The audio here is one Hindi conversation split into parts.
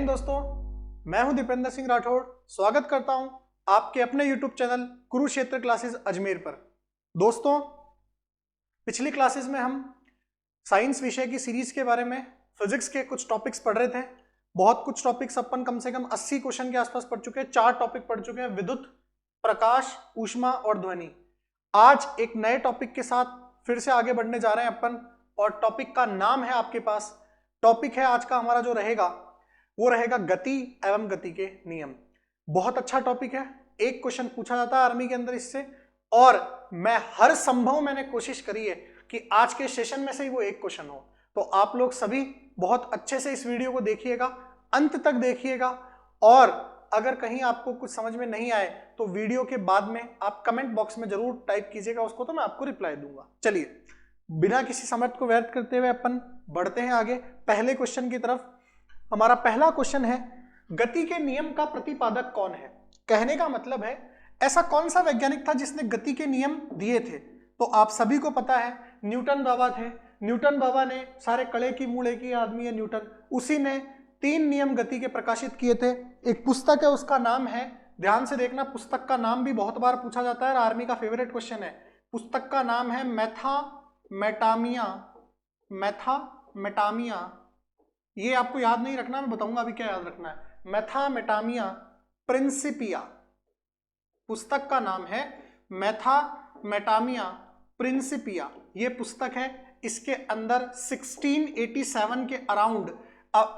हिंद दोस्तों, मैं हूं दीपेंद्र सिंह राठौड़। स्वागत करता हूं आपके अपने YouTube channel Kurukshetra classes Ajmer पर। दोस्तों, पिछली क्लासेस में हम साइंस विषय की सीरीज के बारे में फिजिक्स के कुछ टॉपिक्स पढ़ रहे थे। बहुत कुछ टॉपिक्स अपन कम से कम 80 क्वेश्चन के आसपास पढ़ चुके हैं। 4 टॉपिक पढ़ चुके हैं, विद्युत, प्रकाश, ऊष्मा और ध्वनि। आज एक नए टॉपिक के साथ फिर से आगे बढ़ने जा रहे हैं अपन, और टॉपिक का नाम है आपके पास। टॉपिक है आज का हमारा जो रहेगा वो रहेगा गति एवं गति के नियम। बहुत अच्छा टॉपिक है, एक क्वेश्चन पूछा जाता है आर्मी के अंदर इससे, और मैं हर संभव मैंने कोशिश करी है कि आज के सेशन में से ही वो एक क्वेश्चन हो। तो आप लोग सभी बहुत अच्छे से इस वीडियो को देखिएगा, अंत तक देखिएगा, और अगर कहीं आपको कुछ समझ में नहीं आए तो वीडियो के बाद में आप कमेंट बॉक्स में जरूर टाइप कीजिएगा उसको, तो मैं आपको रिप्लाई दूंगा। चलिए, बिना किसी समय को व्यर्थ करते हुए अपन बढ़ते हैं आगे पहले क्वेश्चन की तरफ। हमारा पहला क्वेश्चन है, गति के नियम का प्रतिपादक कौन है? कहने का मतलब है, ऐसा कौन सा वैज्ञानिक था जिसने गति के नियम दिए थे? तो आप सभी को पता है, न्यूटन बाबा थे। न्यूटन बाबा ने सारे कड़े की मूड़े की आदमी है न्यूटन, उसी ने 3 नियम गति के प्रकाशित किए थे। एक पुस्तक है, उसका नाम है, ध्यान से देखना, पुस्तक का नाम भी बहुत बार पूछा जाता है, आर्मी का फेवरेट क्वेश्चन है। पुस्तक का नाम है मैथामेटामिया। ये आपको याद नहीं रखना, मैं बताऊंगा अभी क्या याद रखना है। मैथामेटामिया प्रिंसिपिया, पुस्तक का नाम है मैथामेटामिया प्रिंसिपिया। ये पुस्तक है, इसके अंदर 1687 के अराउंड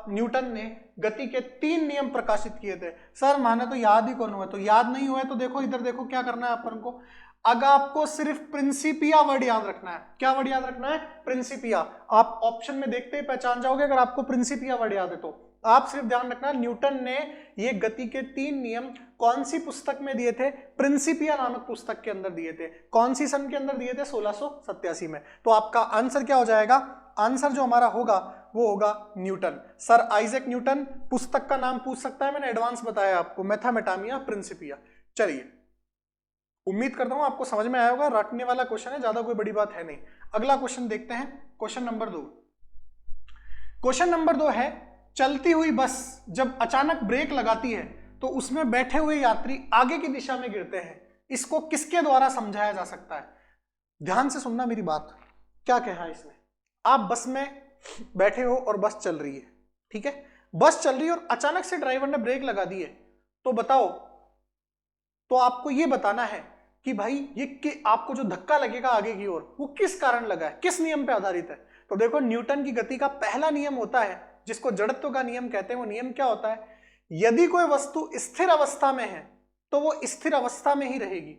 न्यूटन ने गति के 3 नियम प्रकाशित किए थे। सर माने तो याद ही कौन हुआ? तो याद नहीं हुआ है तो देखो इधर देखो क्या करना है अपन को। अगर आपको सिर्फ प्रिंसिपिया वर्ड याद रखना है। क्या वर्ड याद रखना है? प्रिंसिपिया। आप ऑप्शन में देखते ही पहचान जाओगे अगर आपको प्रिंसिपिया वर्ड याद है तो। आप सिर्फ ध्यान रखना, न्यूटन ने ये गति के 3 नियम कौन सी पुस्तक में दिए थे? प्रिंसिपिया नामक पुस्तक के अंदर दिए थे। कौन सी सन के अंदर दिए थे? 1687 में। तो आपका आंसर क्या हो जाएगा? आंसर जो हमारा होगा वो होगा न्यूटन, सर आइजैक न्यूटन। पुस्तक का नाम पूछ सकता है, मैंने एडवांस बताया आपको, मैथामेटामिया प्रिंसिपिया। चलिए, उम्मीद करता हूं आपको समझ में आया होगा। रटने वाला क्वेश्चन है, ज्यादा कोई बड़ी बात है नहीं। अगला क्वेश्चन देखते हैं, क्वेश्चन नंबर 2। क्वेश्चन नंबर 2 है, चलती हुई बस जब अचानक ब्रेक लगाती है तो उसमें बैठे हुए यात्री आगे की दिशा में गिरते हैं। इसको किसके द्वारा समझाया जा सकता है? ध्यान से सुनना मेरी बात। क्या कहा है इसने? आप बस में बैठे हो और बस चल रही है, ठीक है, बस चल रही है और अचानक से ड्राइवर ने ब्रेक लगा दी है, तो बताओ, तो आपको यह बताना है कि भाई ये कि आपको जो धक्का लगेगा आगे की ओर वो किस कारण लगा है, किस नियम पे आधारित है? तो देखो, न्यूटन की गति का पहला नियम होता है जिसको जड़त्व का नियम कहते हैं। वो नियम क्या होता है? यदि कोई वस्तु स्थिर अवस्था में है तो वो स्थिर अवस्था में ही रहेगी,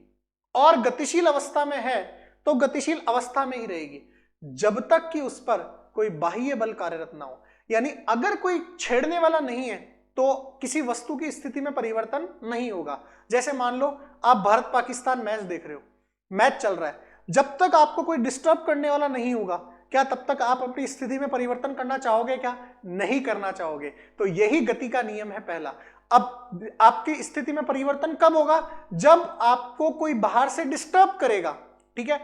और गतिशील अवस्था में है तो गतिशील अवस्था में ही रहेगी, जब तक कि उस पर कोई बाह्य बल कार्यरत ना हो। यानी अगर कोई छेड़ने वाला नहीं है तो किसी वस्तु की स्थिति में परिवर्तन नहीं होगा। जैसे मान लो आप भारत पाकिस्तान मैच देख रहे हो, मैच चल रहा है, जब तक आपको कोई डिस्टर्ब करने वाला नहीं होगा, क्या तब तक आप अपनी स्थिति में परिवर्तन करना चाहोगे? क्या नहीं करना चाहोगे? तो यही गति का नियम है पहला। अब आपकी स्थिति में परिवर्तन कब होगा? जब आपको कोई बाहर से डिस्टर्ब करेगा, ठीक है,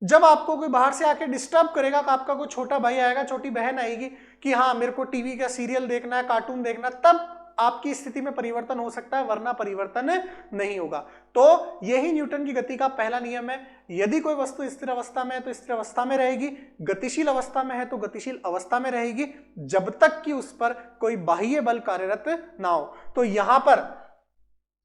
जब आपको कोई बाहर से आके डिस्टर्ब करेगा, तो आपका कोई छोटा भाई आएगा, छोटी बहन आएगी कि हाँ मेरे को टीवी का सीरियल देखना है, कार्टून देखना है, तब आपकी स्थिति में परिवर्तन हो सकता है, वरना परिवर्तन नहीं होगा। तो यही न्यूटन की गति का पहला नियम है। यदि कोई वस्तु स्थिर अवस्था में है तो स्थिर अवस्था में रहेगी, गतिशील अवस्था में है तो गतिशील अवस्था में रहेगी, जब तक कि उस पर कोई बाह्य बल कार्यरत ना हो। तो यहां पर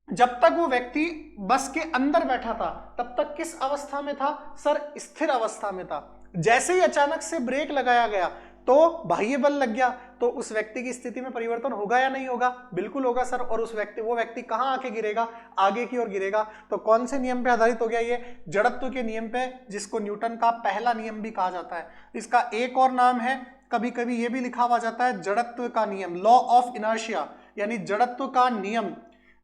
जब तक वो व्यक्ति बस के अंदर बैठा था तब तक किस अवस्था में था? सर स्थिर अवस्था में था। जैसे ही अचानक से ब्रेक लगाया गया तो बाह्य बल लग गया, तो उस व्यक्ति की स्थिति में परिवर्तन होगा या नहीं होगा? बिल्कुल होगा सर। और वो व्यक्ति कहां आके गिरेगा? आगे की ओर गिरेगा। तो कौन से नियम पे आधारित हो गया? ये जड़त्व के नियम पे, जिसको न्यूटन का पहला नियम भी कहा जाता है। इसका एक और नाम है, कभी कभी ये भी लिखा हुआ जाता है जड़त्व का नियम, लॉ ऑफ इनर्शिया, यानी जड़त्व का नियम।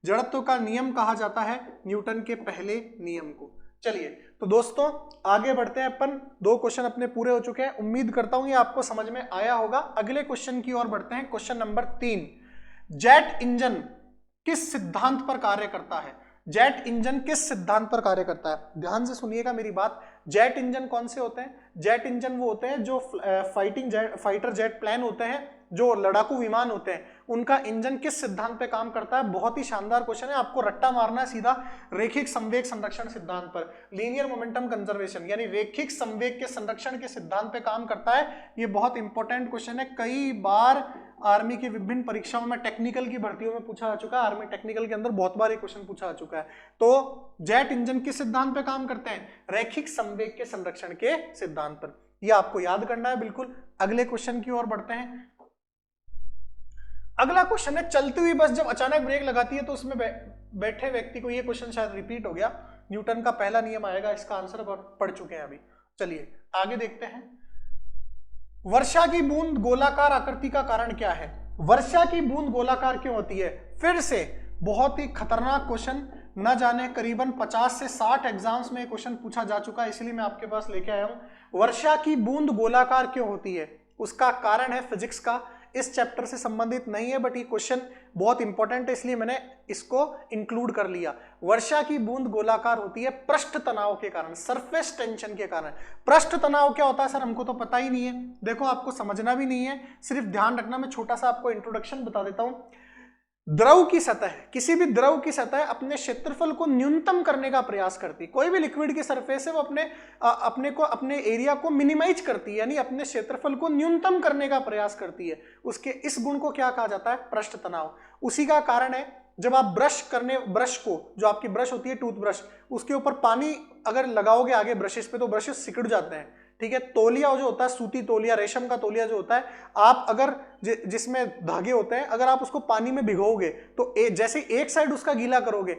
जड़त्व का नियम कहा जाता है न्यूटन के पहले नियम को। चलिए, तो दोस्तों आगे बढ़ते हैं अपन। 2 क्वेश्चन अपने पूरे हो चुके हैं, उम्मीद करता हूं ये आपको समझ में आया होगा। अगले क्वेश्चन की ओर बढ़ते हैं, क्वेश्चन नंबर 3। जेट इंजन किस सिद्धांत पर कार्य करता है? जेट इंजन किस सिद्धांत पर कार्य करता है? ध्यान से सुनिएगा मेरी बात। जेट इंजन कौन से होते हैं? जेट इंजन वो होते हैं जो फाइटर जेट प्लेन होते हैं, जो लड़ाकू विमान होते हैं, उनका इंजन किस सिद्धांत पे काम करता है? बहुत ही शानदार क्वेश्चन है, आपको रट्टा मारना है सीधा रेखिक संवेग संरक्षण सिद्धांत पर। लीनियर मोमेंटम कंजर्वेशन यानी रेखिक संवेग के संरक्षण के सिद्धांत पे काम करता है। ये बहुत इंपॉर्टेंट क्वेश्चन है, कई बार आर्मी की विभिन्न परीक्षाओं में, टेक्निकल की भर्तियों में पूछा जा चुका है, आर्मी टेक्निकल के अंदर बहुत बार ये क्वेश्चन पूछा जा चुका है। तो जेट इंजन किस सिद्धांत पे काम करते हैं? रैखिक संवेग के संरक्षण के सिद्धांत पर। ये आपको याद करना है बिल्कुल। अगले क्वेश्चन की ओर बढ़ते हैं। अगला क्वेश्चन है, चलती हुई बस जब अचानक ब्रेक लगाती है तो उसमें बैठे व्यक्ति को, ये क्वेश्चन शायद रिपीट हो गया, न्यूटन का पहला नियम आएगा, इसका आंसर पढ़ चुके हैं अभी। चलिए आगे देखते हैं। वर्षा की बूंद गोलाकार आकृति का कारण क्या है? वर्षा की बूंद गोलाकार क्यों होती है? फिर से बहुत ही खतरनाक क्वेश्चन, न जाने करीबन 50 से 60 एग्जाम्स में क्वेश्चन पूछा जा चुका है, इसलिए मैं आपके पास लेके आया हूं। वर्षा की बूंद गोलाकार क्यों होती है? उसका कारण है फिजिक्स का, इस चैप्टर से संबंधित नहीं है, बट ये क्वेश्चन बहुत इंपॉर्टेंट है, इसलिए मैंने इसको इंक्लूड कर लिया। वर्षा की बूंद गोलाकार होती है पृष्ठ तनाव के कारण, सरफेस टेंशन के कारण। पृष्ठ तनाव क्या होता है सर? हमको तो पता ही नहीं है। देखो आपको समझना भी नहीं है, सिर्फ ध्यान रखना। मैं छोटा सा आपको इंट्रोडक्शन बता देता हूं। द्रव की सतह, किसी भी द्रव की सतह अपने क्षेत्रफल को न्यूनतम करने का प्रयास करती है। कोई भी लिक्विड की सरफेस है वो अपने एरिया को मिनिमाइज करती है, यानी अपने क्षेत्रफल को न्यूनतम करने का प्रयास करती है। उसके इस गुण को क्या कहा जाता है? पृष्ठ तनाव। उसी का कारण है जब आप ब्रश को, जो आपकी ब्रश होती है टूथब्रश, उसके ऊपर पानी अगर लगाओगे आगे ब्रशेस पे तो ब्रशेस सिकुड़ जाते हैं। ठीक है, तौलिया जो होता है, सूती तौलिया, रेशम का तौलिया जो होता है, आप अगर जिसमें धागे होते हैं, अगर आप उसको पानी में भिगोगे तो जैसे एक साइड उसका गीला करोगे,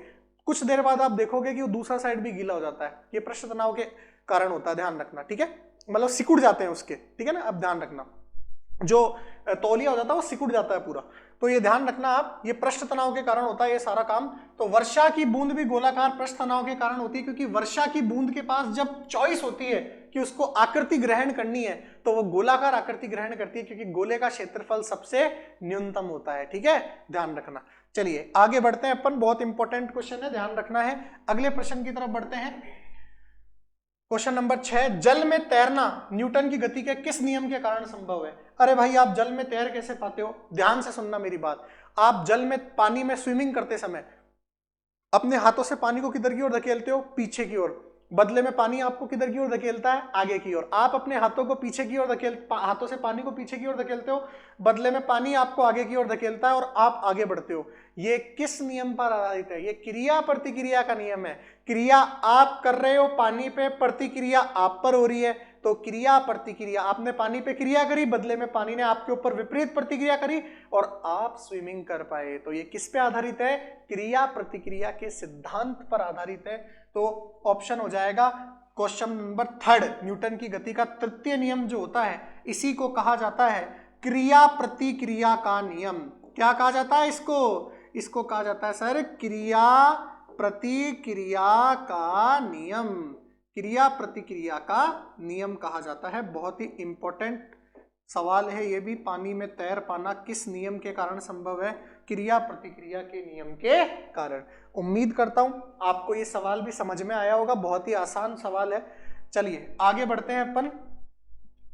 कुछ देर बाद आप देखोगे कि वो दूसरा साइड भी गीला हो जाता है। ये पृष्ठ तनाव के कारण होता है, ध्यान रखना। ठीक है, मतलब सिकुड़ जाते हैं उसके, ठीक है ना, अब ध्यान रखना। जो तौलिया हो जाता है वो सिकुड़ जाता है पूरा, तो ये ध्यान रखना आप, ये पृष्ठ तनाव के कारण होता है ये सारा काम। तो वर्षा की बूंद भी गोलाकार पृष्ठ तनाव के कारण होती है, क्योंकि वर्षा की बूंद के पास जब चॉइस होती है कि उसको आकृति ग्रहण करनी है तो वो गोलाकार आकृति ग्रहण करती है, क्योंकि गोले का क्षेत्रफल सबसे न्यूनतम होता है। ठीक है, ध्यान रखना। चलिए आगे बढ़ते हैं अपन, बहुत इंपॉर्टेंट क्वेश्चन है, ध्यान रखना है। अगले प्रश्न की तरफ बढ़ते हैं। क्वेश्चन नंबर 6, जल में तैरना न्यूटन की गति के किस नियम के कारण संभव है? अरे भाई आप जल में तैर कैसे पाते हो? ध्यान से सुनना मेरी बात। आप जल में, पानी में स्विमिंग करते समय अपने हाथों से पानी को किधर की ओर धकेलते हो? पीछे की ओर। बदले में पानी आपको किधर की ओर धकेलता है? आगे की ओर। आप अपने हाथों को पीछे की ओर हाथों से पानी को पीछे की ओर धकेलते हो, बदले में पानी आपको आगे की ओर धकेलता है और आप आगे बढ़ते हो। ये किस नियम पर आधारित है? ये क्रिया प्रतिक्रिया का नियम है। क्रिया आप कर रहे हो पानी पे, प्रतिक्रिया आप पर हो रही है, तो क्रिया प्रतिक्रिया। आपने पानी पे क्रिया करी, बदले में पानी ने आपके ऊपर विपरीत प्रतिक्रिया करी और आप स्विमिंग कर पाए। तो ये किस पे आधारित है? क्रिया प्रतिक्रिया के सिद्धांत पर आधारित है। तो ऑप्शन हो जाएगा क्वेश्चन नंबर 3, न्यूटन की गति का तृतीय नियम जो होता है, इसी को कहा जाता है क्रिया प्रतिक्रिया का नियम। क्या कहा जाता है इसको? इसको कहा जाता है सर क्रिया प्रतिक्रिया का नियम। क्रिया प्रतिक्रिया का नियम कहा जाता है। बहुत ही इंपॉर्टेंट सवाल है ये भी, पानी में तैर पाना किस नियम के कारण संभव है? क्रिया प्रतिक्रिया के नियम के कारण। उम्मीद करता हूं आपको ये सवाल भी समझ में आया होगा, बहुत ही आसान सवाल है। चलिए आगे बढ़ते हैं अपन।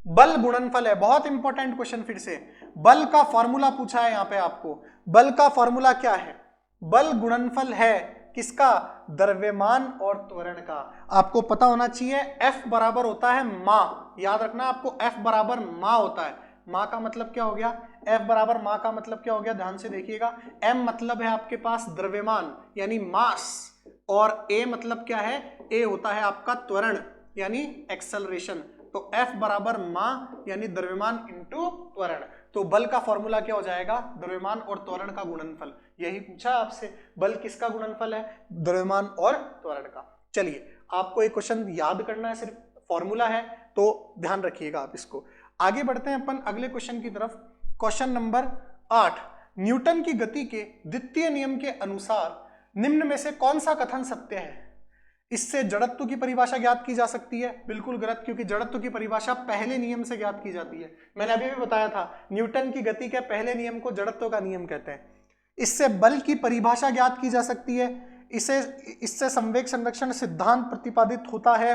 बल गुणनफल है, बहुत इंपॉर्टेंट क्वेश्चन। फिर से बल का फॉर्मूला पूछा है यहाँ पे आपको। बल का फॉर्मूला क्या है? बल गुणनफल है किसका? द्रव्यमान और त्वरण का। आपको पता होना चाहिए F बराबर होता है माँ, याद रखना आपको, F बराबर माँ होता है। माँ का मतलब क्या हो गया? F बराबर माँ का मतलब क्या हो गया? ध्यान से देखिएगा। M मतलब है आपके पास द्रव्यमान यानी मास, और A मतलब क्या है? A होता है आपका त्वरण यानी एक्सेलरेशन। तो F बराबर माँ यानी द्रव्यमान इंटू त्वरण। तो बल का फॉर्मूला क्या हो जाएगा? द्रव्यमान और त्वरण का गुणनफल। यही पूछा आपसे, बल किसका गुणनफल है? द्रव्यमान और त्वरण का। चलिए आपको एक क्वेश्चन याद करना है, सिर्फ फॉर्मूला है, तो ध्यान रखिएगा आप इसको। आगे बढ़ते हैं अपन अगले क्वेश्चन की तरफ। क्वेश्चन नंबर 8, न्यूटन की गति के द्वितीय नियम के अनुसार निम्न में से कौन सा कथन सत्य है? इससे जड़त्व की परिभाषा ज्ञात की जा सकती है? बिल्कुल गलत, क्योंकि जड़त्व की परिभाषा पहले नियम से ज्ञात की जाती है। मैंने अभी भी बताया था, न्यूटन की गति के पहले नियम को जड़त्व का नियम कहते हैं। इससे बल की परिभाषा ज्ञात की जा सकती है। इससे संवेग संरक्षण सिद्धांत प्रतिपादित होता है।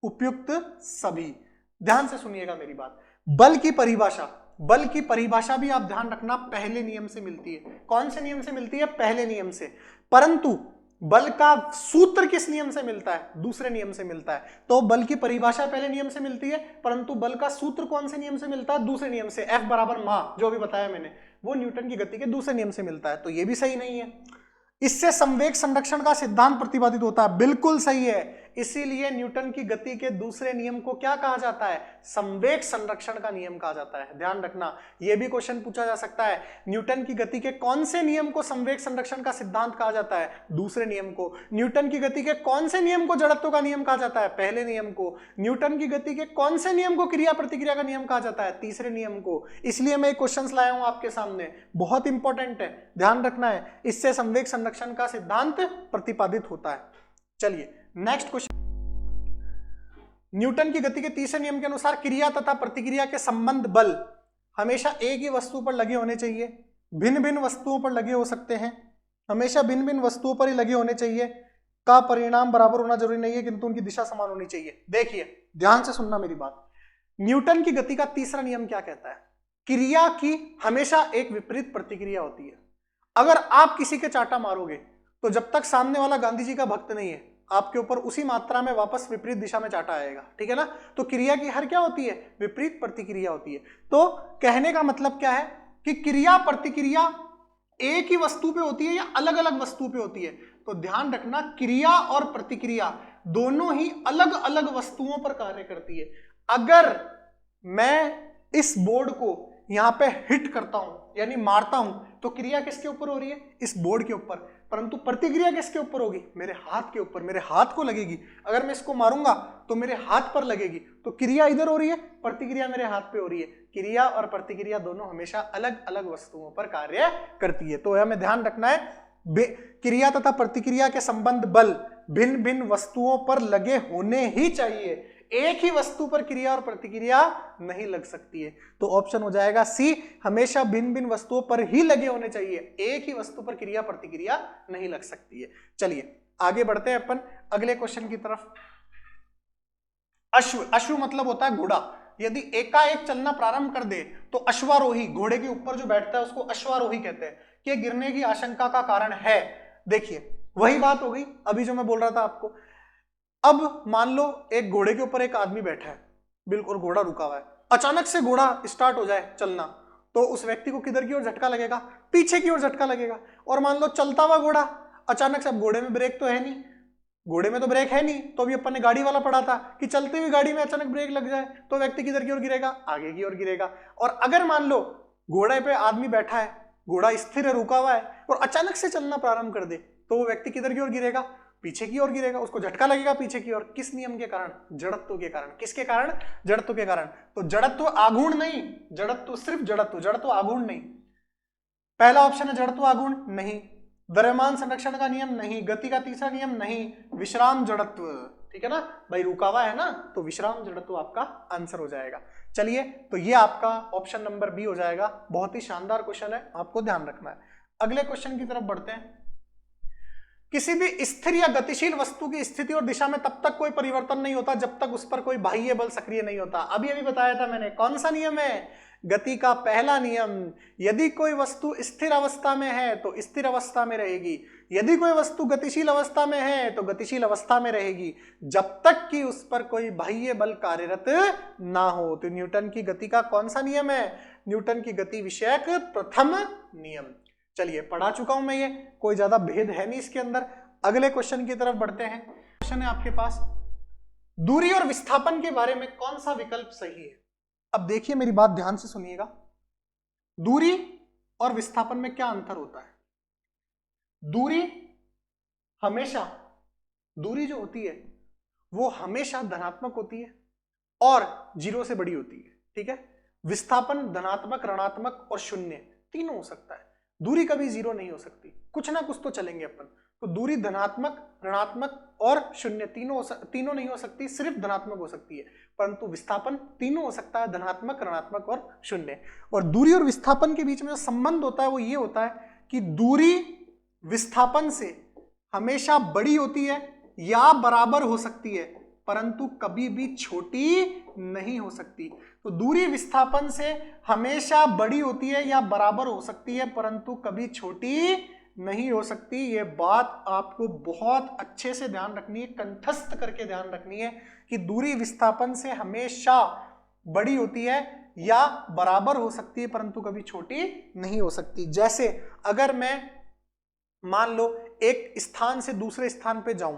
उपयुक्त सभी। ध्यान से सुनिएगा मेरी बात। बल की परिभाषा बल की परिभाषा भी आप ध्यान रखना पहले नियम से मिलती है। कौन से नियम से मिलती है? पहले नियम से। परंतु बल का सूत्र किस नियम से मिलता है? दूसरे नियम से मिलता है। तो बल की परिभाषा पहले नियम से मिलती है, परंतु बल का सूत्र कौन से नियम से मिलता है? दूसरे नियम से। F बराबर मा, जो भी बताया मैंने, वो न्यूटन की गति के दूसरे नियम से मिलता है। तो ये भी सही नहीं है। इससे संवेग संरक्षण का सिद्धांत प्रतिपादित होता है, बिल्कुल सही है। इसीलिए न्यूटन की गति के दूसरे नियम को क्या कहा जाता है? संवेग संरक्षण का नियम कहा जाता है। ध्यान रखना, यह भी क्वेश्चन पूछा जा सकता है। न्यूटन की गति के कौन से नियम को संवेग संरक्षण का सिद्धांत कहा जाता है? दूसरे नियम को। न्यूटन की गति के कौन से नियम को जड़त्व का नियम कहा जाता है? पहले नियम को। न्यूटन की गति के कौन से नियम को क्रिया प्रतिक्रिया का नियम कहा जाता है? तीसरे नियम को। इसलिए मैं क्वेश्चन लाया हूं आपके सामने, बहुत इंपॉर्टेंट है, ध्यान रखना है। इससे संवेग संरक्षण का सिद्धांत प्रतिपादित होता है। चलिए नेक्स्ट क्वेश्चन। न्यूटन की गति के तीसरे नियम के अनुसार क्रिया तथा प्रतिक्रिया के संबंध बल हमेशा एक ही वस्तु पर लगे होने चाहिए, भिन्न भिन्न वस्तुओं पर लगे हो सकते हैं, हमेशा भिन्न भिन्न वस्तुओं पर ही लगे होने चाहिए, का परिणाम बराबर होना जरूरी नहीं है, किंतु उनकी दिशा समान होनी चाहिए। देखिए ध्यान से सुनना मेरी बात। न्यूटन की गति का तीसरा नियम क्या कहता है? क्रिया की हमेशा एक विपरीत प्रतिक्रिया होती है। अगर आप किसी के चाटा मारोगे तो जब तक सामने वाला गांधी जी का भक्त नहीं है, आपके ऊपर उसी मात्रा में वापस विपरीत दिशा में चाटा आएगा, ठीक है ना? तो क्रिया की हर क्या होती है? विपरीत प्रतिक्रिया होती है। तो कहने का मतलब क्या है कि क्रिया प्रतिक्रिया एक ही वस्तु पे होती है या अलग अलग वस्तु पे होती है? तो ध्यान रखना, क्रिया और प्रतिक्रिया दोनों ही अलग अलग वस्तुओं पर कार्य करती है। अगर मैं इस बोर्ड को यहां पे हिट करता हूं यानी मारता हूं, तो क्रिया किसके ऊपर हो रही है? इस बोर्ड के ऊपर। परंतु प्रतिक्रिया किसके ऊपर होगी? मेरे हाथ के ऊपर, मेरे हाथ को लगेगी। अगर मैं इसको मारूंगा तो मेरे हाथ पर लगेगी, तो क्रिया इधर हो रही है, प्रतिक्रिया मेरे हाथ पे हो रही है। क्रिया और प्रतिक्रिया दोनों हमेशा अलग अलग वस्तुओं पर कार्य करती है। तो हमें ध्यान रखना है, क्रिया तथा प्रतिक्रिया के संबंध बल भिन्न भिन्न वस्तुओं पर लगे होने ही चाहिए। एक ही वस्तु पर क्रिया और प्रतिक्रिया नहीं लग सकती है। तो ऑप्शन हो जाएगा सी, हमेशा भिन्न भिन्न वस्तुओं पर ही लगे होने चाहिए, एक ही वस्तु पर क्रिया प्रतिक्रिया नहीं लग सकती है। चलिए आगे बढ़ते हैं अपन अगले क्वेश्चन की तरफ। अश्व, अश्व मतलब होता है घोड़ा। यदि एकाएक चलना प्रारंभ कर दे तो अश्वारोही, घोड़े के ऊपर जो बैठता है उसको अश्वारोही कहते हैं, कि गिरने की आशंका का कारण है। देखिए वही बात हो गई अभी जो मैं बोल रहा था आपको। अब मान लो एक घोड़े के ऊपर एक आदमी बैठा है, बिल्कुल घोड़ा रुका हुआ है, अचानक से घोड़ा स्टार्ट हो जाए चलना, तो उस व्यक्ति को किधर की ओर झटका लगेगा? पीछे की ओर झटका लगेगा। और मान लो चलता हुआ घोड़ा अचानक से, अब घोड़े में ब्रेक तो है नहीं, घोड़े में तो ब्रेक है नहीं, तो अभी अपन ने गाड़ी वाला पढ़ा था कि चलती हुई गाड़ी में अचानक ब्रेक लग जाए तो व्यक्ति किधर की ओर गिरेगा? आगे की ओर गिरेगा। और अगर मान लो घोड़े पे आदमी बैठा है, घोड़ा स्थिर है, रुका हुआ है, और अचानक से चलना प्रारंभ कर दे, तो वो व्यक्ति किधर की ओर गिरेगा? पीछे की ओर गिरेगा, उसको झटका लगेगा पीछे की ओर। किस नियम के कारण? जड़त्व के कारण। किसके कारण? जड़त्व के कारण। तो जड़त्व आगुण नहीं, जड़त्व सिर्फ जड़त्व, जड़त्व आगुण नहीं। पहला ऑप्शन है जड़त्व आगुण नहीं, द्रव्यमान संरक्षण का नियम नहीं, गति का तीसरा नियम नहीं, विश्राम जड़त्व। ठीक है ना भाई, रुका हुआ है ना, तो विश्राम जड़त्व आपका आंसर हो जाएगा। चलिए तो ये आपका ऑप्शन नंबर बी हो जाएगा। बहुत ही शानदार क्वेश्चन है, आपको ध्यान रखना है। अगले क्वेश्चन की तरफ बढ़ते हैं। किसी भी स्थिर या गतिशील वस्तु की स्थिति और दिशा में तब तक कोई परिवर्तन नहीं होता जब तक उस पर कोई बाह्य बल सक्रिय नहीं होता। अभी अभी बताया था मैंने, कौन सा नियम है? गति का पहला नियम। यदि कोई वस्तु स्थिर अवस्था में है तो स्थिर अवस्था में रहेगी, यदि कोई वस्तु गतिशील अवस्था में है तो गतिशील अवस्था में रहेगी, जब तक कि उस पर कोई बाह्य बल कार्यरत ना हो। तो न्यूटन की गति का कौन सा नियम है? न्यूटन की गति विषयक प्रथम नियम। चलिए पढ़ा चुका हूं मैं, ये कोई ज्यादा भेद है नहीं इसके अंदर। अगले क्वेश्चन की तरफ बढ़ते हैं। क्वेश्चन है आपके पास, दूरी और विस्थापन के बारे में कौन सा विकल्प सही है? अब देखिए मेरी बात ध्यान से सुनिएगा, दूरी और विस्थापन में क्या अंतर होता है? दूरी हमेशा, दूरी जो होती है वो हमेशा धनात्मक होती है और 0 से बड़ी होती है, ठीक है। विस्थापन धनात्मक, ऋणात्मक और शून्य तीनों हो सकता है। दूरी कभी 0 नहीं हो सकती, कुछ ना कुछ तो चलेंगे अपन। तो दूरी धनात्मक, ऋणात्मक और शून्य तीनों नहीं हो सकती, सिर्फ धनात्मक हो सकती है। परंतु विस्थापन तीनों हो सकता है, धनात्मक, ऋणात्मक और शून्य। और दूरी और विस्थापन के बीच में जो संबंध होता है वो ये होता है कि दूरी विस्थापन से हमेशा बड़ी होती है या बराबर हो सकती है, परंतु कभी भी छोटी नहीं हो सकती। तो दूरी विस्थापन से हमेशा बड़ी होती है या बराबर हो सकती है, परंतु कभी छोटी नहीं हो सकती। ये बात आपको बहुत अच्छे से ध्यान रखनी है, कंठस्थ करके ध्यान रखनी है कि दूरी विस्थापन से हमेशा बड़ी होती है या बराबर हो सकती है, परंतु कभी छोटी नहीं हो सकती। जैसे अगर मैं मान लो एक स्थान से दूसरे स्थान पे जाऊं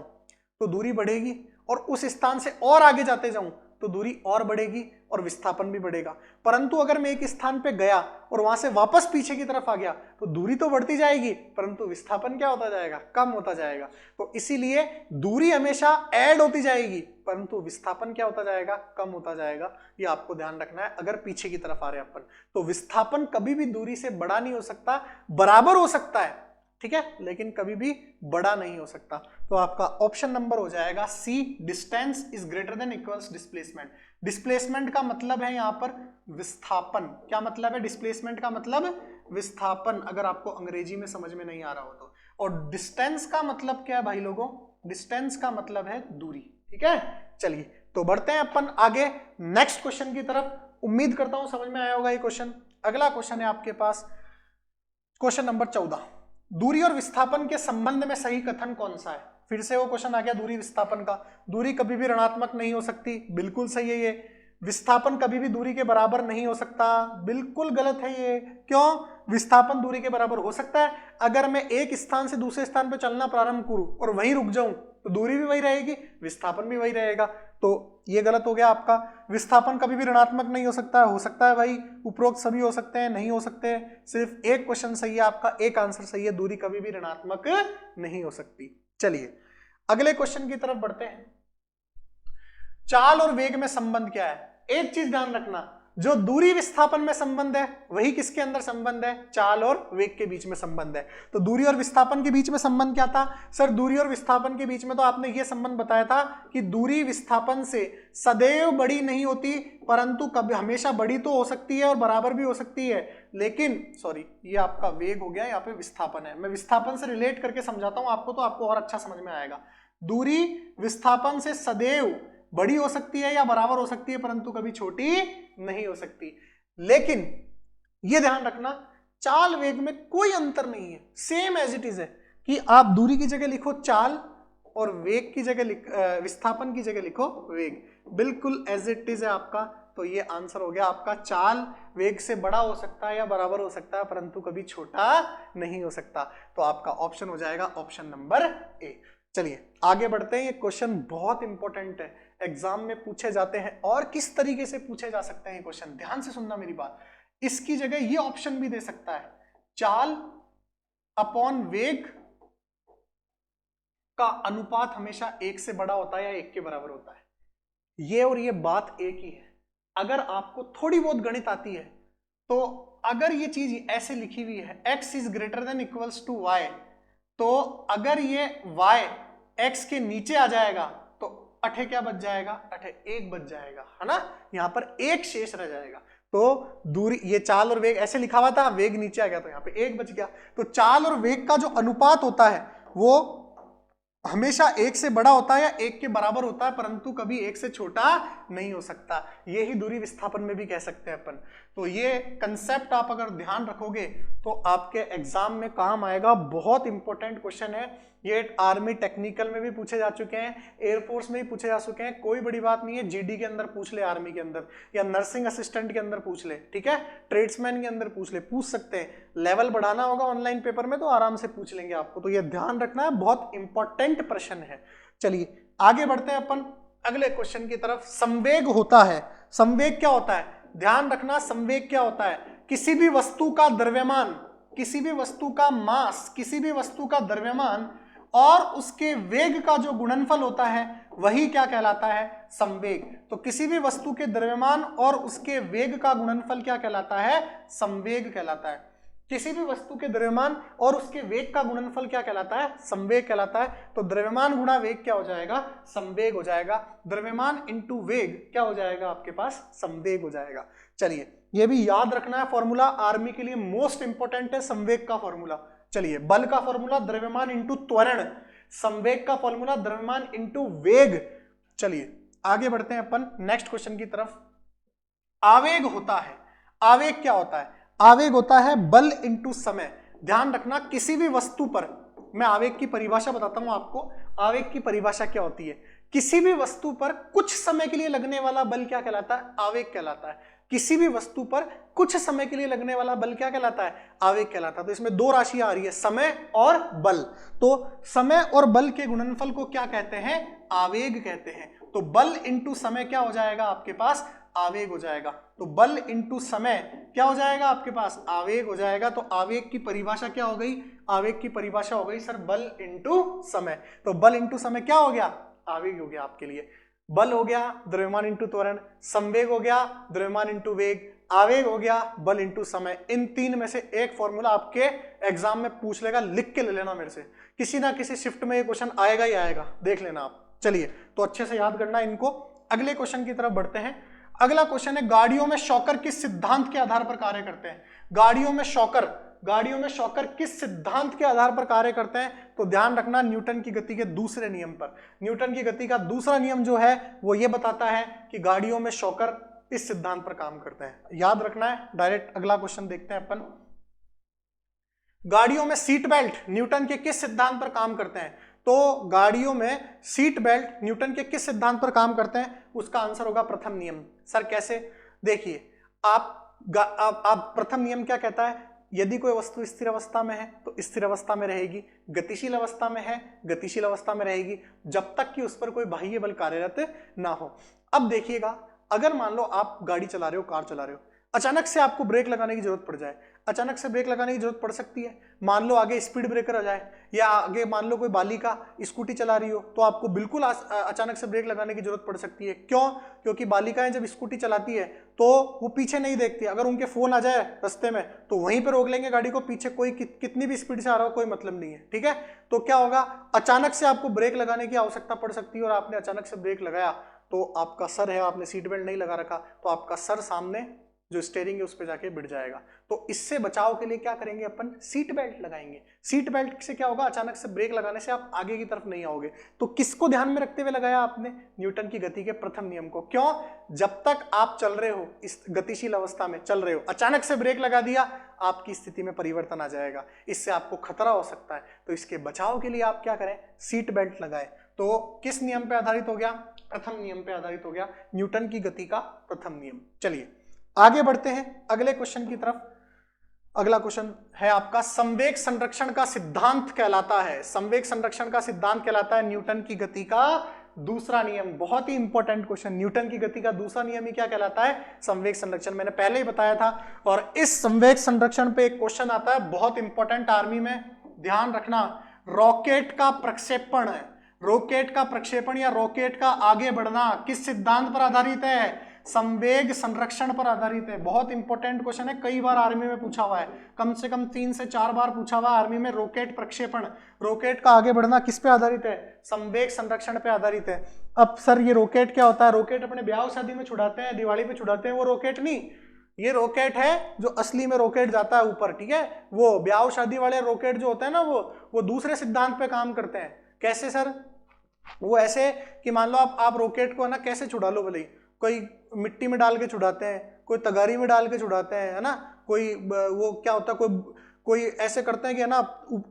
तो दूरी बढ़ेगी, और उस स्थान से और आगे जाते जाऊं तो दूरी और बढ़ेगी और विस्थापन भी बढ़ेगा। परंतु अगर मैं एक स्थान पे गया और वहां से वापस पीछे की तरफ आ गया तो दूरी तो बढ़ती जाएगी, परंतु विस्थापन क्या होता जाएगा, कम होता जाएगा। तो इसीलिए दूरी हमेशा ऐड होती जाएगी, परंतु विस्थापन क्या होता जाएगा, कम होता जाएगा। ये आपको ध्यान रखना है। अगर पीछे की तरफ आ रहे हैं अपन तो विस्थापन कभी भी दूरी से बड़ा नहीं हो सकता, बराबर हो सकता है, ठीक है, लेकिन कभी भी बड़ा नहीं हो सकता। तो आपका ऑप्शन नंबर हो जाएगा C, distance is greater than equals displacement. Displacement का मतलब है यहां पर विस्थापन। क्या मतलब है डिस्प्लेसमेंट का मतलब? विस्थापन, अगर आपको अंग्रेजी में समझ में नहीं आ रहा हो तो। और डिस्टेंस का मतलब क्या है भाई लोगों? डिस्टेंस का मतलब है दूरी, ठीक है। चलिए तो बढ़ते हैं अपन आगे नेक्स्ट क्वेश्चन की तरफ। उम्मीद करता हूं समझ में आया होगा ये क्वेश्चन। अगला क्वेश्चन है आपके पास क्वेश्चन नंबर 14। दूरी और विस्थापन के संबंध में सही कथन कौन सा है? फिर से वो क्वेश्चन आ गया दूरी विस्थापन का। दूरी कभी भी ऋणात्मक नहीं हो सकती, बिल्कुल सही है ये। विस्थापन कभी भी दूरी के बराबर नहीं हो सकता, बिल्कुल गलत है ये। क्यों? विस्थापन दूरी के बराबर हो सकता है। अगर मैं एक स्थान से दूसरे स्थान पर चलना प्रारंभ करूं और वहीं रुक जाऊं तो दूरी भी वही रहेगी, विस्थापन भी वही रहेगा। तो ये गलत हो गया आपका। विस्थापन कभी भी ऋणात्मक नहीं हो सकता है भाई। उपरोक्त सभी हो सकते हैं, नहीं हो सकते हैं। सिर्फ एक क्वेश्चन सही है आपका, एक आंसर सही है, दूरी कभी भी ऋणात्मक नहीं हो सकती। चलिए अगले क्वेश्चन की तरफ बढ़ते हैं। चाल और वेग में संबंध क्या है? एक चीज ध्यान रखना, जो दूरी विस्थापन में संबंध है वही किसके अंदर संबंध है? चाल और वेग के बीच में संबंध है। तो दूरी और विस्थापन के बीच में संबंध क्या था? सर दूरी और विस्थापन के बीच में तो आपने ये संबंध बताया था कि दूरी विस्थापन से सदैव बड़ी नहीं होती, परंतु कभी हमेशा बड़ी तो हो सकती है और बराबर भी हो सकती है। लेकिन सॉरी, ये आपका वेग हो गया, यहाँ पे विस्थापन है। मैं विस्थापन से रिलेट करके समझाता हूं आपको, तो आपको और अच्छा समझ में आएगा। दूरी विस्थापन से सदैव बड़ी हो सकती है या बराबर हो सकती है, परंतु कभी छोटी नहीं हो सकती। लेकिन यह ध्यान रखना, चाल वेग में कोई अंतर नहीं है, सेम एज इट इज है कि आप दूरी की जगह लिखो चाल और वेग की जगह विस्थापन की जगह लिखो वेग, बिल्कुल एज इट इज है आपका। तो ये आंसर हो गया आपका। चाल वेग से बड़ा हो सकता है या बराबर हो सकता है, परंतु कभी छोटा नहीं हो सकता। तो आपका ऑप्शन हो जाएगा ऑप्शन नंबर ए। चलिए आगे बढ़ते हैं। ये क्वेश्चन बहुत इंपॉर्टेंट है, एग्जाम में पूछे जाते हैं। और किस तरीके से पूछे जा सकते हैं ये क्वेश्चन, ध्यान से सुनना मेरी बात। इसकी जगह ये ऑप्शन भी दे सकता है, चाल अपॉन वेग का अनुपात हमेशा 1 से बड़ा होता है या 1 के बराबर होता है। ये और ये बात एक ही है। अगर आपको थोड़ी बहुत गणित आती है तो अगर ये चीज ऐसे लिखी हुई है x is greater than equals to y, तो अगर ये y x के नीचे आ जाएगा तो अठे क्या बच जाएगा? अठे 1 बच जाएगा, है ना। यहां पर 1 शेष रह जाएगा। तो दूरी, ये चाल और वेग ऐसे लिखा हुआ था, वेग नीचे आ गया तो यहाँ पे 1 बच गया। तो चाल और वेग का जो अनुपात होता है वो हमेशा 1 से बड़ा होता है या 1 के बराबर होता है, परंतु कभी 1 से छोटा नहीं हो सकता। यही दूरी विस्थापन में भी कह सकते हैं अपन। तो ये कंसेप्ट आप अगर ध्यान रखोगे तो आपके एग्जाम में काम आएगा। बहुत इंपॉर्टेंट क्वेश्चन है ये। आर्मी टेक्निकल में भी पूछे जा चुके हैं, एयरफोर्स में भी पूछे जा चुके हैं। कोई बड़ी बात नहीं है, जीडी के अंदर पूछ ले, आर्मी के अंदर, या नर्सिंग असिस्टेंट के अंदर पूछ ले, ठीक है, ट्रेड्समैन के अंदर पूछ ले, पूछ सकते हैं। लेवल बढ़ाना होगा ऑनलाइन पेपर में तो आराम से पूछ लेंगे आपको। तो ये ध्यान रखना है, बहुत इंपॉर्टेंट प्रश्न है। चलिए आगे बढ़ते हैं अपन अगले क्वेश्चन की तरफ। संवेग होता है, संवेग क्या होता है? ध्यान रखना, संवेग क्या होता है? किसी भी वस्तु का द्रव्यमान, किसी भी वस्तु का मास, किसी भी वस्तु का द्रव्यमान और उसके वेग का जो गुणनफल होता है वही क्या कहलाता है? संवेग। तो किसी भी वस्तु के द्रव्यमान और उसके वेग का गुणनफल क्या कहलाता है? संवेग कहलाता है। किसी भी वस्तु के द्रव्यमान और उसके वेग का गुणनफल क्या कहलाता है? संवेग कहलाता है। तो द्रव्यमान गुणा वेग क्या हो जाएगा? संवेग हो जाएगा। द्रव्यमान इंटू वेग क्या हो जाएगा आपके पास? संवेग हो जाएगा। चलिए ये भी याद रखना है फॉर्मूला, आर्मी के लिए मोस्ट इंपॉर्टेंट है संवेग का फॉर्मूला। चलिए बल का फॉर्मूला द्रव्यमान इंटू त्वरण, संवेग का फॉर्मूला द्रव्यमान इंटू वेग। चलिए आगे बढ़ते हैं अपन नेक्स्ट क्वेश्चन की तरफ। आवेग होता है, आवेग क्या होता है? आवेग होता है बल इंटू समय। ध्यान रखना, किसी भी वस्तु पर, मैं आवेग की परिभाषा बताता हूं आपको। आवेग की परिभाषा क्या होती है? किसी भी वस्तु पर कुछ समय के लिए लगने वाला बल क्या कहलाता है? आवेग कहलाता है। किसी भी वस्तु पर कुछ समय के लिए लगने वाला बल क्या कहलाता है? आवेग कहलाता है। तो इसमें दो राशियां आ रही है, समय और बल। तो समय और बल के गुणनफल को क्या कहते हैं? आवेग कहते हैं। तो बल इंटू समय क्या हो जाएगा आपके पास? आवेग हो जाएगा। तो बल इंटू समय क्या हो जाएगा आपके पास? आवेग हो जाएगा। तो आवेग की परिभाषा क्या हो गई? आवेग की परिभाषा हो गई सर बल इंटू समय। तो बल इंटू समय क्या हो गया? आवेग हो गया आपके लिए। बल हो गया द्रव्यमान इंटू त्वरण, संवेग हो गया द्रव्यमान इंटू वेग, आवेग हो गया बल इंटू समय। इन तीन में से एक फॉर्मूला आपके एग्जाम में पूछ लेगा, लिख के ले लेना मेरे से। किसी ना किसी शिफ्ट में ये क्वेश्चन आएगा ही आएगा, देख लेना आप। चलिए तो अच्छे से याद करना इनको। अगले क्वेश्चन की तरफ बढ़ते हैं। अगला क्वेश्चन है, गाड़ियों में शॉकर किस सिद्धांत के आधार पर कार्य करते हैं? गाड़ियों में शॉकर किस सिद्धांत के आधार पर कार्य करते हैं? तो ध्यान रखना, न्यूटन की गति के दूसरे नियम पर। न्यूटन की गति का दूसरा नियम जो है वो ये बताता है कि गाड़ियों में शॉकर इस सिद्धांत पर काम करते हैं। याद रखना है। डायरेक्ट अगला क्वेश्चन देखते हैं अपन। गाड़ियों में सीट बेल्ट न्यूटन के किस सिद्धांत पर काम करते हैं? तो गाड़ियों में सीट बेल्ट न्यूटन के किस सिद्धांत पर काम करते हैं? उसका आंसर होगा प्रथम नियम। सर कैसे? देखिए, आप प्रथम नियम क्या कहता है? यदि कोई वस्तु स्थिर अवस्था में है तो स्थिर अवस्था में रहेगी, गतिशील अवस्था में है गतिशील अवस्था में रहेगी, जब तक कि उस पर कोई बाह्य बल कार्यरत ना हो। अब देखिएगा, अगर मान लो आप गाड़ी चला रहे हो, कार चला रहे हो, अचानक से आपको ब्रेक लगाने की जरूरत पड़ जाए। अचानक से ब्रेक लगाने की जरूरत पड़ सकती है। मान लो आगे स्पीड ब्रेकर आ जाए, या आगे मान लो कोई बालिका स्कूटी चला रही हो, तो आपको बिल्कुल अचानक से ब्रेक लगाने की जरूरत पड़ सकती है। क्यों? क्योंकि बालिकाएं जब स्कूटी चलाती है तो वो पीछे नहीं देखती। अगर उनके फोन आ जाए रास्ते में तो वहीं पर रोक लेंगे गाड़ी को, पीछे कोई कितनी भी स्पीड से आ रहा हो कोई मतलब नहीं है। ठीक है, तो क्या होगा, अचानक से आपको ब्रेक लगाने की आवश्यकता पड़ सकती है और आपने अचानक से ब्रेक लगाया तो आपका सर है, आपने सीट बेल्ट नहीं लगा रखा, तो आपका सर सामने जो स्टीयरिंग है उस पर जाके बिठ जाएगा। तो इससे बचाव के लिए क्या करेंगे अपन? सीट बेल्ट लगाएंगे। सीट बेल्ट से क्या होगा, अचानक से ब्रेक लगाने से आप आगे की तरफ नहीं आओगे। तो किसको ध्यान में रखते हुए लगाया आपने? न्यूटन की गति के प्रथम नियम को। क्यों? जब तक आप चल रहे हो, इस गतिशील अवस्था में चल रहे हो, अचानक से ब्रेक लगा दिया, आपकी स्थिति में परिवर्तन आ जाएगा, इससे आपको खतरा हो सकता है। तो इसके बचाव के लिए आप क्या करें? सीट बेल्ट लगाए। तो किस नियम पे आधारित हो गया? प्रथम नियम पे आधारित हो गया, न्यूटन की गति का प्रथम नियम। चलिए आगे बढ़ते हैं अगले क्वेश्चन की तरफ। अगला क्वेश्चन है आपका, संवेग संरक्षण का सिद्धांत कहलाता है। संवेग संरक्षण का सिद्धांत कहलाता है न्यूटन की गति का दूसरा नियम। बहुत ही इंपॉर्टेंट क्वेश्चन, न्यूटन की गति का दूसरा नियम ही क्या कहलाता है? संवेग संरक्षण। मैंने पहले ही बताया था। और इस संवेग संरक्षण पे एक क्वेश्चन आता है बहुत इंपॉर्टेंट आर्मी में, ध्यान रखना। रॉकेट का प्रक्षेपण, रॉकेट का प्रक्षेपण या रॉकेट का आगे बढ़ना किस सिद्धांत पर आधारित है? संवेग संरक्षण पर आधारित है। बहुत इंपॉर्टेंट क्वेश्चन है, कई बार आर्मी में पूछा हुआ है, कम से कम 3 से 4 बार पूछा हुआ आर्मी में। रॉकेट प्रक्षेपण, रॉकेट का आगे बढ़ना किस पे आधारित है? संवेग संरक्षण पे आधारित है। अब सर ये रॉकेट क्या होता है? रॉकेट अपने ब्याह शादी में छुड़ाते हैं, दिवाली पे छुड़ाते हैं, वो रॉकेट नहीं। ये रॉकेट है जो असली में रॉकेट जाता है ऊपर। ठीक है, वो ब्याह शादी वाले रॉकेट जो होते हैं ना, वो दूसरे सिद्धांत पे काम करते हैं। कैसे सर? वो ऐसे कि मान लो आप रॉकेट को ना कैसे छुड़ा लो, भले कोई मिट्टी में डाल के छुड़ाते हैं, कोई तगारी में डाल के छुड़ाते हैं, है ना, कोई वो क्या होता है, कोई ऐसे करते हैं कि है ना,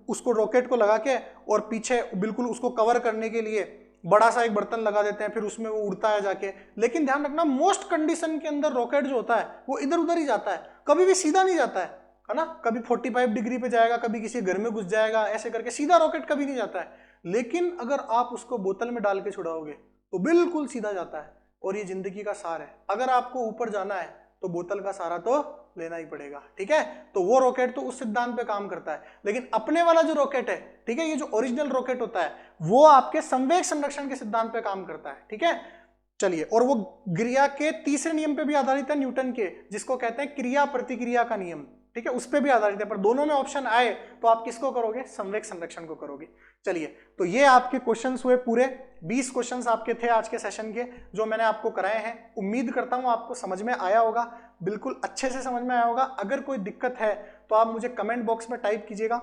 उसको रॉकेट को लगा के और पीछे बिल्कुल उसको कवर करने के लिए बड़ा सा एक बर्तन लगा देते हैं, फिर उसमें वो उड़ता है जाके। लेकिन ध्यान रखना, मोस्ट कंडीशन के अंदर रॉकेट जो होता है वो इधर उधर ही जाता है, कभी भी सीधा नहीं जाता है ना। कभी 45 डिग्री पे जाएगा, कभी किसी घर में घुस जाएगा, ऐसे करके सीधा रॉकेट कभी नहीं जाता है। लेकिन अगर आप उसको बोतल में डाल के छुड़ाओगे तो बिल्कुल सीधा जाता है। और ये जिंदगी का सार है, अगर आपको ऊपर जाना है तो बोतल का सहारा तो लेना ही पड़ेगा। ठीक है, तो वो रॉकेट तो उस सिद्धांत पे काम करता है। लेकिन अपने वाला जो रॉकेट है, ठीक है, ये जो ओरिजिनल रॉकेट होता है वो आपके संवेग संरक्षण के सिद्धांत पे काम करता है। ठीक है, चलिए, और वो क्रिया के तीसरे नियम पे भी आधारित है न्यूटन के, जिसको कहते हैं क्रिया प्रतिक्रिया का नियम। ठीक है, उस पे भी आधारित है। पर दोनों में ऑप्शन आए तो आप किसको करोगे? संवेग संरक्षण को करोगे। चलिए, तो ये आपके क्वेश्चंस हुए पूरे 20 क्वेश्चंस आपके थे आज के सेशन के, जो मैंने आपको कराए हैं। उम्मीद करता हूं आपको समझ में आया होगा, बिल्कुल अच्छे से समझ में आया होगा। अगर कोई दिक्कत है तो आप मुझे कमेंट बॉक्स में टाइप कीजिएगा।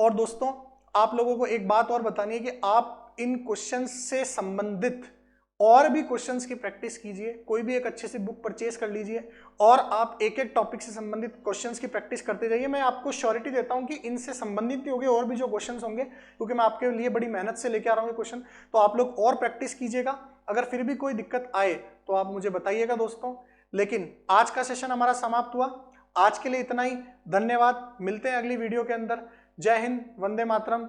और दोस्तों, आप लोगों को एक बात और बतानी है कि आप आप इन क्वेश्चंस से संबंधित और भी क्वेश्चंस की प्रैक्टिस कीजिए, कोई भी एक अच्छी सी बुक परचेज कर लीजिए और आप एक एक टॉपिक से संबंधित क्वेश्चंस की प्रैक्टिस करते जाइए। मैं आपको श्योरिटी देता हूं कि इनसे संबंधित ही होंगे और भी जो क्वेश्चंस होंगे, क्योंकि मैं आपके लिए बड़ी मेहनत से लेके आ रहा हूँ क्वेश्चन। तो आप लोग और प्रैक्टिस कीजिएगा। अगर फिर भी कोई दिक्कत आए तो आप मुझे बताइएगा दोस्तों। लेकिन आज का सेशन हमारा समाप्त हुआ। आज के लिए इतना ही। धन्यवाद। मिलते हैं अगली वीडियो के अंदर। जय हिंद, वंदे मातरम।